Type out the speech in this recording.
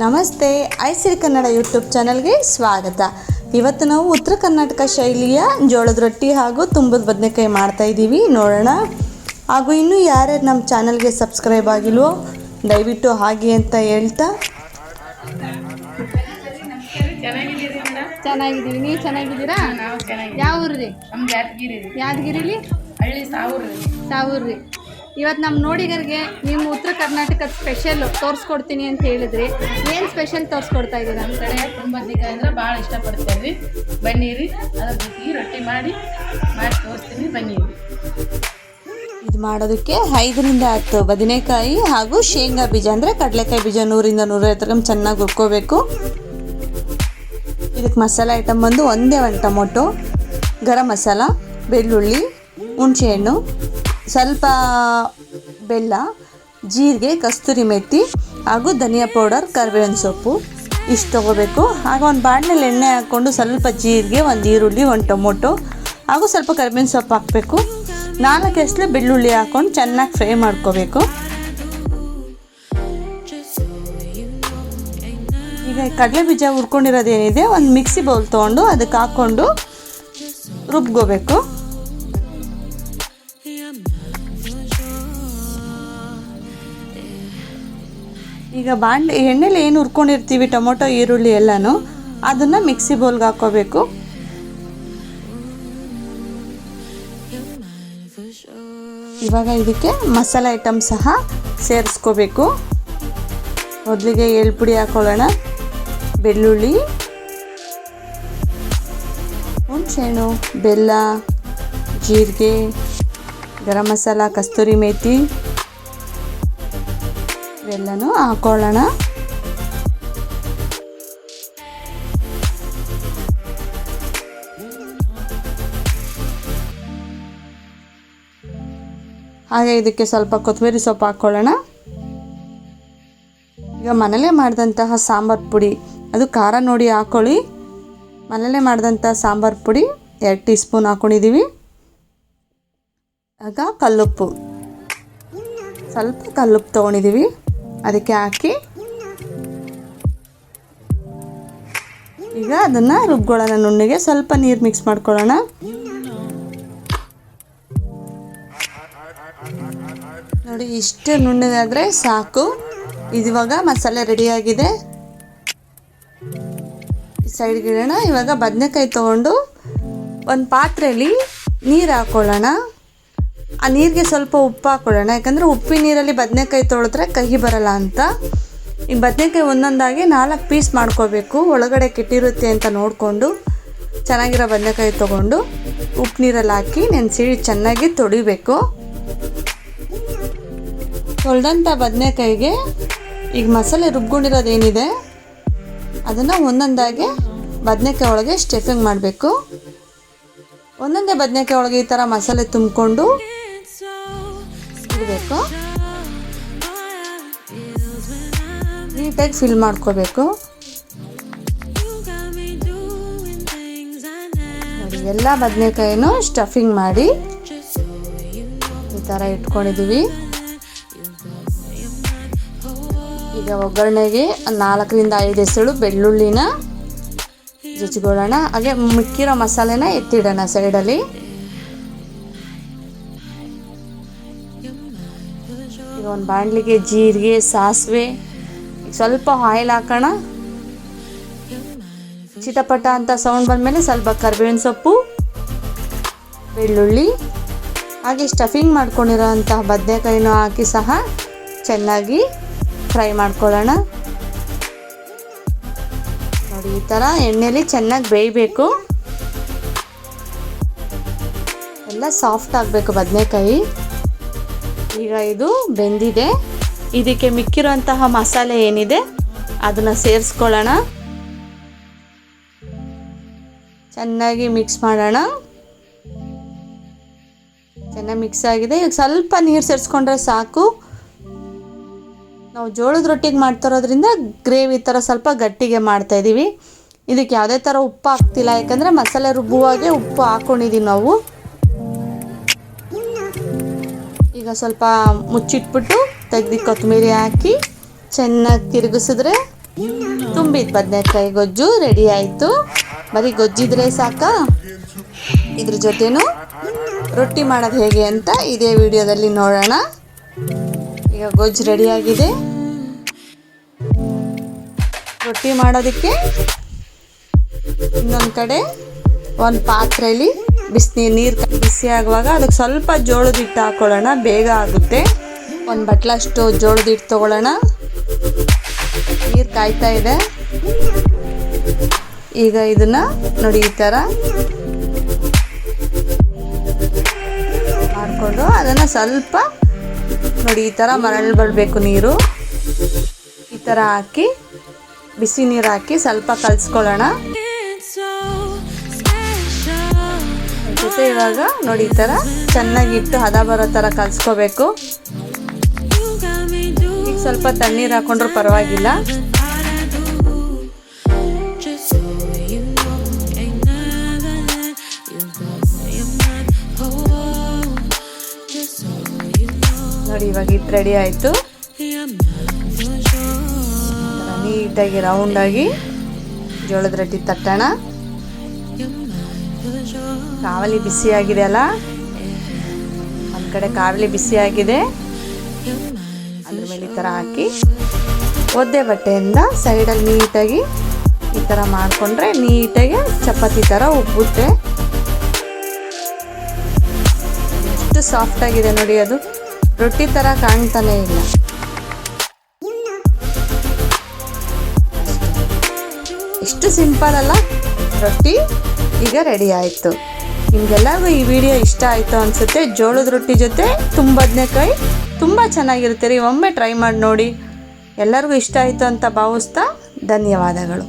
ನಮಸ್ತೆ, ಐಸಿರಿ ಕನ್ನಡ ಯೂಟ್ಯೂಬ್ ಚಾನಲ್ಗೆ ಸ್ವಾಗತ. ಇವತ್ತು ನಾವು ಉತ್ತರ ಕರ್ನಾಟಕ ಶೈಲಿಯ ಜೋಳದ ರೊಟ್ಟಿ ಹಾಗೂ ತುಂಬದ ಬದನೆಕಾಯಿ ಮಾಡ್ತಾ ಇದ್ದೀವಿ, ನೋಡೋಣ. ಹಾಗೂ ಇನ್ನೂ ಯಾರ್ಯಾರು ನಮ್ಮ ಚಾನಲ್ಗೆ ಸಬ್ಸ್ಕ್ರೈಬ್ ಆಗಿಲ್ವೋ ದಯವಿಟ್ಟು ಹಾಗೆ ಅಂತ ಹೇಳ್ತಾ. ಚೆನ್ನಾಗಿದ್ದೀವಿ, ನೀವು ಚೆನ್ನಾಗಿದ್ದೀರಾ? ನಾವು ಚೆನ್ನಾಗಿ. ಯಾವ ಊರು ರೀ? ನಮ್ಮ ಯಾದಗಿರಿ ರೀ. ಯಾದಗಿರಿಲಿ ಹಳ್ಳಿ ಸಾವೂರು ರೀ. ಇವತ್ತು ನಮ್ಮ ನೋಡಿಗರಿಗೆ ನಿಮ್ಮ ಉತ್ತರ ಕರ್ನಾಟಕದ ಸ್ಪೆಷಲ್ ತೋರಿಸ್ಕೊಡ್ತೀನಿ ಅಂತ ಹೇಳಿದ್ರಿ. ಏನು ಸ್ಪೆಷಲ್ ತೋರಿಸ್ಕೊಡ್ತಾ ಇದ್ದೀರಾ? ನಮ್ಮ ಕಡೆ ತುಂಬದನಿಕಾಯಿ ಅಂದ್ರೆ ಭಾಳ ಇಷ್ಟಪಡ್ತೇವೆ ರೀ. ಬನ್ನಿರಿ, ಅದ್ರ ಜೊತೆಗೆ ರೊಟ್ಟಿ ಮಾಡಿ ತೋರಿಸ್ತೀನಿ, ಬನ್ನಿರಿ. ಇದು ಮಾಡೋದಕ್ಕೆ 5ರಿಂದ 10 ಬದನೆಕಾಯಿ ಹಾಗೂ ಶೇಂಗಾ ಬೀಜ ಅಂದರೆ ಕಡಲೆಕಾಯಿ ಬೀಜ 100ರಿಂದ 150 ಗ್ರಾಮ್ ಚೆನ್ನಾಗಿ ಹುರ್ಕೋಬೇಕು. ಇದಕ್ಕೆ ಮಸಾಲೆ ಐಟಮ್ ಬಂದು ಒಂದೇ ಒಂದು ಟೊಮೊಟೊ, ಗರಂ ಮಸಾಲ, ಬೆಳ್ಳುಳ್ಳಿ, ಹುಣಸೆಹಣ್ಣು, ಸ್ವಲ್ಪ ಬೆಲ್ಲ, ಜೀರಿಗೆ, ಕಸ್ತೂರಿ ಮೆಥಿ ಹಾಗೂ ಧನಿಯಾ ಪೌಡರ್, ಕರಿಬೇವಿನ ಸೊಪ್ಪು ಇಷ್ಟು ತೊಗೋಬೇಕು. ಆಗ ಒಂದು ಬಾಣಲೆಯಲ್ಲಿ ಎಣ್ಣೆ ಹಾಕ್ಕೊಂಡು ಸ್ವಲ್ಪ ಜೀರಿಗೆ, ಒಂದು ಈರುಳ್ಳಿ, ಒಂದು ಟೊಮೊಟೊ ಹಾಗೂ ಸ್ವಲ್ಪ ಕರಿಬೇವಿನ ಸೊಪ್ಪು ಹಾಕಬೇಕು. 4 ಎಸಳು ಬೆಳ್ಳುಳ್ಳಿ ಹಾಕ್ಕೊಂಡು ಚೆನ್ನಾಗಿ ಫ್ರೈ ಮಾಡ್ಕೋಬೇಕು. ಈಗ ಕಡಲೆ ಬೀಜ ಹುರ್ಕೊಂಡಿರೋದೇನಿದೆ ಒಂದು ಮಿಕ್ಸಿ ಬೌಲ್ ತೊಗೊಂಡು ಅದಕ್ಕೆ ಹಾಕ್ಕೊಂಡು ರುಬ್ಕೋಬೇಕು. ಈಗ ಎಣ್ಣೆಲಿ ಏನು ಹುರ್ಕೊಂಡಿರ್ತೀವಿ ಟೊಮೊಟೊ, ಈರುಳ್ಳಿ ಎಲ್ಲನೂ ಅದನ್ನು ಮಿಕ್ಸಿ ಬೌಲ್ಗೆ ಹಾಕ್ಕೋಬೇಕು. ಇವಾಗ ಇದಕ್ಕೆ ಮಸಾಲೆ ಐಟಮ್ ಸಹ ಸೇರಿಸ್ಕೋಬೇಕು. ಮೊದಲಿಗೆ ಎಳ್ಳು ಹಾಕ್ಕೊಳ್ಳೋಣ, ಬೆಳ್ಳುಳ್ಳಿ, ಹುಣಸೆಹಣ್ಣು, ಬೆಲ್ಲ, ಜೀರಿಗೆ, ಗರಂ ಮಸಾಲ, ಕಸ್ತೂರಿ ಮೇಥಿ ಇವೆಲ್ಲನೂ ಹಾಕ್ಕೊಳ್ಳೋಣ. ಹಾಗೆ ಇದಕ್ಕೆ ಸ್ವಲ್ಪ ಕೊತ್ತಂಬರಿ ಸೊಪ್ಪು ಹಾಕ್ಕೊಳ್ಳೋಣ. ಈಗ ಮನೇಲೇ ಮಾಡಿದಂತಹ ಸಾಂಬಾರು ಪುಡಿ, ಅದು ಖಾರ ನೋಡಿ ಹಾಕ್ಕೊಳ್ಳಿ. ಮನೇಲೇ ಮಾಡಿದಂಥ ಸಾಂಬಾರು ಪುಡಿ 2 ಟೀ ಸ್ಪೂನ್ ಹಾಕ್ಕೊಂಡಿದ್ದೀವಿ. ಆಗ ಕಲ್ಲುಪ್ಪು, ಸ್ವಲ್ಪ ಕಲ್ಲುಪ್ಪು ತೊಗೊಂಡಿದ್ದೀವಿ, ಅದಕ್ಕೆ ಹಾಕಿ ಈಗ ಅದನ್ನು ರುಬ್ಕೊಳ್ಳೋಣ. ನುಣ್ಣಗೆ ಸ್ವಲ್ಪ ನೀರು ಮಿಕ್ಸ್ ಮಾಡ್ಕೊಳ್ಳೋಣ. ನೋಡಿ, ಇಷ್ಟು ನುಣ್ಣಗಾದರೆ ಸಾಕು. ಇವಾಗ ಮಸಾಲೆ ರೆಡಿಯಾಗಿದೆ, ಸೈಡ್ಗೆ ಇಡೋಣ. ಇವಾಗ ಬದನೆಕಾಯಿ ತೊಗೊಂಡು ಒಂದು ಪಾತ್ರೆಯಲ್ಲಿ ನೀರು ಹಾಕ್ಕೊಳ್ಳೋಣ. ಆ ನೀರಿಗೆ ಸ್ವಲ್ಪ ಉಪ್ಪು ಹಾಕ್ಕೊಳ್ಳೋಣ, ಯಾಕಂದರೆ ಉಪ್ಪಿನ ನೀರಲ್ಲಿ ಬದನೆಕಾಯಿ ತೊಳೆದ್ರೆ ಕಹಿ ಬರಲ್ಲ ಅಂತ. ಈ ಬದನೆಕಾಯಿ ಒಂದೊಂದಾಗಿ 4 ಪೀಸ್ ಮಾಡ್ಕೋಬೇಕು. ಒಳಗಡೆ ಕೆಟ್ಟಿರುತ್ತೆ ಅಂತ ನೋಡಿಕೊಂಡು ಚೆನ್ನಾಗಿರೋ ಬದನೆಕಾಯಿ ತೊಗೊಂಡು ಉಪ್ಪು ನೀರಲ್ಲಿ ಹಾಕಿ ನೆನೆಸಿ ಚೆನ್ನಾಗಿ ತೊಳಿಬೇಕು. ತೊಳೆದಂಥ ಬದನೆಕಾಯಿಗೆ ಈಗ ಮಸಾಲೆ ರುಬ್ಕೊಂಡಿರೋದೇನಿದೆ ಅದನ್ನು ಒಂದೊಂದಾಗಿ ಬದನೆಕಾಯಿ ಒಳಗೆ ಸ್ಟಫಿಂಗ್ ಮಾಡಬೇಕು. ಒಂದೊಂದೇ ಬದನೆಕಾಯಿ ಒಳಗೆ ಈ ಥರ ಮಸಾಲೆ ತುಂಬಿಕೊಂಡು ಇಡಬೇಕು. ನೀಟಾಗಿ ಫಿಲ್ ಮಾಡ್ಕೋಬೇಕು. ನೋಡಿ, ಎಲ್ಲ ಬದನೆಕಾಯಿನೂ ಸ್ಟಫಿಂಗ್ ಮಾಡಿ ಈ ಥರ ಇಟ್ಕೊಂಡಿದ್ದೀವಿ. ಈಗ ಒಗ್ಗರಣೆಗೆ 4ರಿಂದ 5 ಎಸಳು ಬೆಳ್ಳುಳ್ಳಿನ ಜಜ್ಕೊಳ್ಳೋಣ. ಹಾಗೆ ಮಿಕ್ಕಿರೋ ಮಸಾಲೆನ ಎತ್ತಿಡೋಣ ಸೈಡಲ್ಲಿ. ಈಗ ಒಂದು ಬಾಣಲಿಗೆ ಜೀರಿಗೆ, ಸಾಸಿವೆ, ಸ್ವಲ್ಪ ಆಯಿಲ್ ಹಾಕೋಣ. ಚಿಟಪಟ ಅಂತ ಸೌಂಡ್ ಬಂದಮೇಲೆ ಸ್ವಲ್ಪ ಕರಿಬೇವಿನ ಸೊಪ್ಪು, ಬೆಳ್ಳುಳ್ಳಿ ಹಾಗೆ ಸ್ಟಫಿಂಗ್ ಮಾಡ್ಕೊಂಡಿರೋ ಅಂತಹ ಬದನೆಕಾಯಿನೂ ಹಾಕಿ ಸಹ ಚೆನ್ನಾಗಿ ಫ್ರೈ ಮಾಡ್ಕೊಳ್ಳೋಣ. ನೋಡಿ, ಈ ಥರ ಎಣ್ಣೆಯಲ್ಲಿ ಚೆನ್ನಾಗಿ ಬೇಯಬೇಕು. ಎಲ್ಲ ಸಾಫ್ಟ್ ಆಗಬೇಕು ಬದನೆಕಾಯಿ. ಈಗ ಇದು ಬೆಂದಿದೆ. ಇದಕ್ಕೆ ಮಿಕ್ಕಿರೋಂತಹ ಮಸಾಲೆ ಏನಿದೆ ಅದನ್ನು ಸೇರಿಸ್ಕೊಳ್ಳೋಣ. ಚೆನ್ನಾಗಿ ಮಿಕ್ಸ್ ಮಾಡೋಣ. ಚೆನ್ನಾಗಿ ಮಿಕ್ಸ್ ಆಗಿದೆ. ಈಗ ಸ್ವಲ್ಪ ನೀರು ಸೇರಿಸ್ಕೊಂಡ್ರೆ ಸಾಕು. ನಾವು ಜೋಳದ ರೊಟ್ಟಿಗೆ ಮಾಡ್ತಿರೋದ್ರಿಂದ ಗ್ರೇವಿ ಥರ ಸ್ವಲ್ಪ ಗಟ್ಟಿಗೆ ಮಾಡ್ತಾಯಿದ್ದೀವಿ. ಇದಕ್ಕೆ ಯಾವುದೇ ಥರ ಉಪ್ಪು ಹಾಕ್ತಿಲ್ಲ, ಯಾಕಂದರೆ ಮಸಾಲೆ ರುಬ್ಬುವಾಗೆ ಉಪ್ಪು ಹಾಕ್ಕೊಂಡಿದ್ದೀವಿ ನಾವು. ಈಗ ಸ್ವಲ್ಪ ಮುಚ್ಚಿಟ್ಬಿಟ್ಟು ತೆಗೆದು ಕೊತ್ತಂಬರಿ ಹಾಕಿ ಚೆನ್ನಾಗಿ ತಿರುಗಿಸಿದ್ರೆ ತುಂಬಿದ ಬದನೆಕಾಯಿ ಗೊಜ್ಜು ರೆಡಿ ಆಯಿತು. ಬರೀ ಗೊಜ್ಜಿದ್ರೆ ಸಾಕಾ? ಇದ್ರ ಜೊತೆನೂ ರೊಟ್ಟಿ ಮಾಡೋದು ಹೇಗೆ ಅಂತ ಇದೇ ವಿಡಿಯೋದಲ್ಲಿ ನೋಡೋಣ. ಈಗ ಗೊಜ್ಜು ರೆಡಿಯಾಗಿದೆ. ರೊಟ್ಟಿ ಮಾಡೋದಕ್ಕೆ ಇನ್ನೊಂದು ಕಡೆ ಒಂದು ಪಾತ್ರೆಯಲ್ಲಿ ನೀರು ಬಿಸಿ ಆಗುವಾಗ ಅದಕ್ಕೆ ಸ್ವಲ್ಪ ಜೋಳದ ಹಿಟ್ಟು ಹಾಕ್ಕೊಳ್ಳೋಣ, ಬೇಗ ಆಗುತ್ತೆ. ಒಂದು ಬಟ್ಲಷ್ಟು ಜೋಳದ ಹಿಟ್ಟು ತೊಗೊಳ್ಳೋಣ. ನೀರು ಕಾಯ್ತಾ ಇದೆ. ಈಗ ಇದನ್ನು ನೋಡಿ ಈ ಥರ ಮಾಡಿಕೊಂಡು ಅದನ್ನು ಸ್ವಲ್ಪ ನೋಡಿ ಈ ಥರ ಮರಳು ಬರಬೇಕು ನೀರು. ಈ ಥರ ಹಾಕಿ ಬಿಸಿ ನೀರು ಹಾಕಿ ಸ್ವಲ್ಪ ಕಲಿಸ್ಕೊಳ್ಳೋಣ. ಜೊತೆ ಇವಾಗ ನೋಡಿ ಈ ಥರ ಚೆನ್ನಾಗಿಟ್ಟು ಹದ ಬರೋ ಥರ ಕಲಿಸ್ಕೋಬೇಕು. ಈಗ ಸ್ವಲ್ಪ ತಣ್ಣೀರು ಹಾಕೊಂಡ್ರೂ ಪರವಾಗಿಲ್ಲ. ನೋಡಿ ಇವಾಗ ಹಿಟ್ಟು ರೆಡಿ ಆಯಿತು. ನೀಟಾಗಿ ರೌಂಡಾಗಿ ಜೋಳದ ರೊಟ್ಟಿ ತಟ್ಟೋಣ. ಕಾವಲಿ ಬಿಸಿಯಾಗಿದೆ ಅಲ್ಲ, ಒಂದು ಕಡೆ ಕಾವಲಿ ಬಿಸಿಯಾಗಿದೆ. ಅದ್ರ ಮೇಲೆ ಈ ಥರ ಹಾಕಿ ಒದ್ದೆ ಬಟ್ಟೆಯಿಂದ ಸೈಡಲ್ಲಿ ನೀಟಾಗಿ ಈ ಥರ ಮಾಡಿಕೊಂಡ್ರೆ ನೀಟಾಗಿ ಚಪಾತಿ ಥರ ಉಬ್ಬುತ್ತೆ. ಎಷ್ಟು ಸಾಫ್ಟಾಗಿದೆ ನೋಡಿ, ಅದು ರೊಟ್ಟಿ ಥರ ಕಾಣ್ತಾನೇ ಇಲ್ಲ. ಎಷ್ಟು ಸಿಂಪಲ್ ಅಲ್ಲ ರೊಟ್ಟಿ. ಈಗ ರೆಡಿ ಆಯಿತು. ನಿಮಗೆಲ್ಲರಿಗೂ ಈ ವಿಡಿಯೋ ಇಷ್ಟ ಆಯಿತು ಅನಿಸುತ್ತೆ. ಜೋಳದ ರೊಟ್ಟಿ ಜೊತೆ ಬದನೆಕಾಯಿ ತುಂಬ ಚೆನ್ನಾಗಿರುತ್ತೆ ರೀ. ಒಮ್ಮೆ ಟ್ರೈ ಮಾಡಿ ನೋಡಿ. ಎಲ್ಲರಿಗೂ ಇಷ್ಟ ಆಯಿತು ಅಂತ ಭಾವಿಸ್ತಾ ಧನ್ಯವಾದಗಳು.